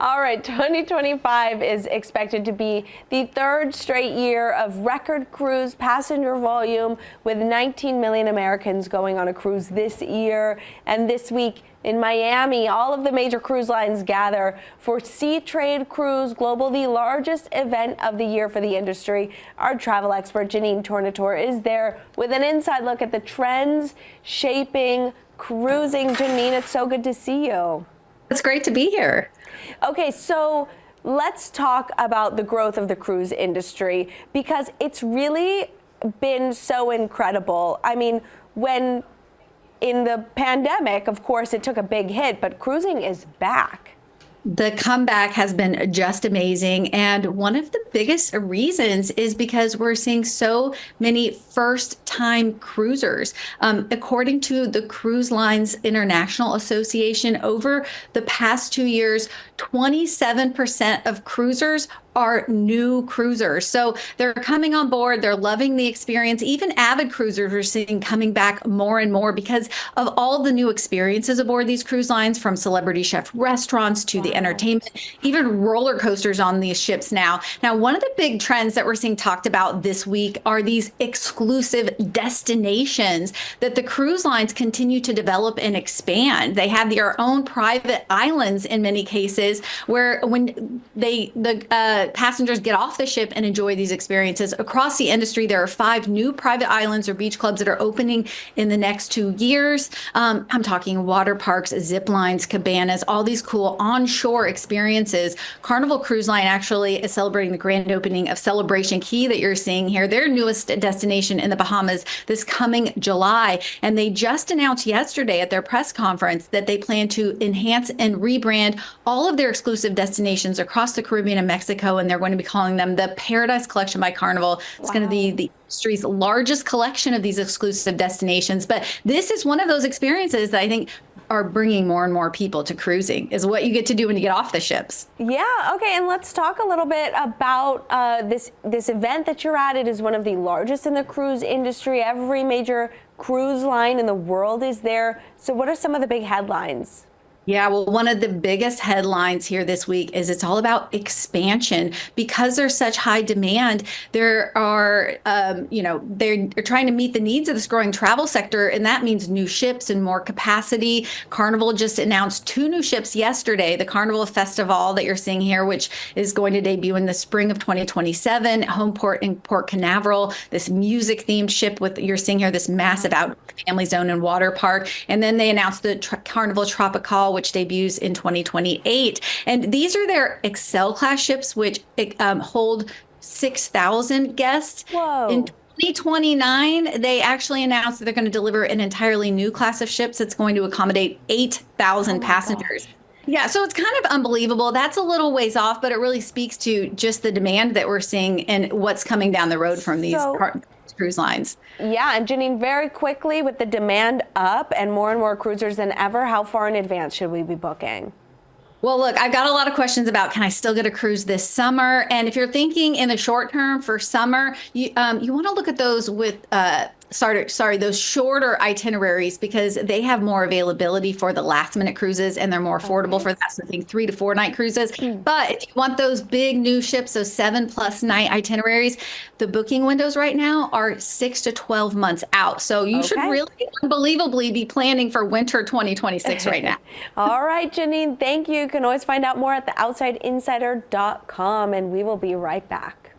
All right, 2025 is expected to be the third straight year of record cruise passenger volume, with 19 million Americans going on a cruise this year. And this week in Miami, all of the major cruise lines gather for Seatrade Cruise Global, the largest event of the year for the industry. Our travel expert, Janine Tornatore, is there with an inside look at the trends shaping cruising. Janine, it's so good to see you. It's great to be here. Okay, so let's talk about the growth of the cruise industry, because it's really been so incredible. I mean, when in the pandemic, of course, it took a big hit, but cruising is back. The comeback has been just amazing. And one of the biggest reasons is because we're seeing so many first-time cruisers. According to the Cruise Lines International Association, over the past 2 years, 27% of cruisers are new cruisers. So they're coming on board, they're loving the experience. Even avid cruisers are seeing coming back more and more because of all the new experiences aboard these cruise lines, from celebrity chef restaurants to the entertainment, even roller coasters on these ships now. Now, one of the big trends that we're seeing talked about this week are these exclusive destinations that the cruise lines continue to develop and expand. They have their own private islands in many cases, where when the passengers get off the ship and enjoy these experiences. Across the industry, there are 5 new private islands or beach clubs that are opening in the next 2 years. I'm talking water parks, zip lines, cabanas, all these cool onshore experiences. Carnival Cruise Line actually is celebrating the grand opening of Celebration Key that you're seeing here, their newest destination in the Bahamas, this coming July. And they just announced yesterday at their press conference that they plan to enhance and rebrand all of their exclusive destinations across the Caribbean and Mexico, and they're going to be calling them the Paradise Collection by Carnival. It's going to be the industry's largest collection of these exclusive destinations. But this is one of those experiences that I think are bringing more and more people to cruising, is what you get to do when you get off the ships. Yeah, okay, and let's talk a little bit about this event that you're at. It is one of the largest in the cruise industry. Every major cruise line in the world is there. So what are some of the big headlines? Yeah, well, one of the biggest headlines here this week is it's all about expansion. Because there's such high demand, there are, they're trying to meet the needs of this growing travel sector, and that means new ships and more capacity. Carnival just announced 2 new ships yesterday, the Carnival Festival that you're seeing here, which is going to debut in the spring of 2027, Homeport in Port Canaveral, this music-themed ship with, you're seeing here, this massive outdoor family zone and water park. And then they announced the Carnival Tropical, which debuts in 2028. And these are their Excel class ships, which hold 6,000 guests. Whoa. In 2029, they actually announced that they're going to deliver an entirely new class of ships that's going to accommodate 8,000 passengers. Gosh. Yeah, so it's kind of unbelievable. That's a little ways off, but it really speaks to just the demand that we're seeing and what's coming down the road from these cruise lines. Yeah, and Janine, very quickly, with the demand up and more cruisers than ever, how far in advance should we be booking? Well, look, I've got a lot of questions about, can I still get a cruise this summer? And if you're thinking in the short term for summer, you want to look at those with those shorter itineraries, because they have more availability for the last minute cruises, and they're more affordable for that. So I think 3 to 4 night cruises. But if you want those big new ships, those 7+ night itineraries, the booking windows right now are 6 to 12 months out. So you should really unbelievably be planning for winter 2026 right now. All right, Janine, thank you. You can always find out more at theoutsideinsider.com, and we will be right back.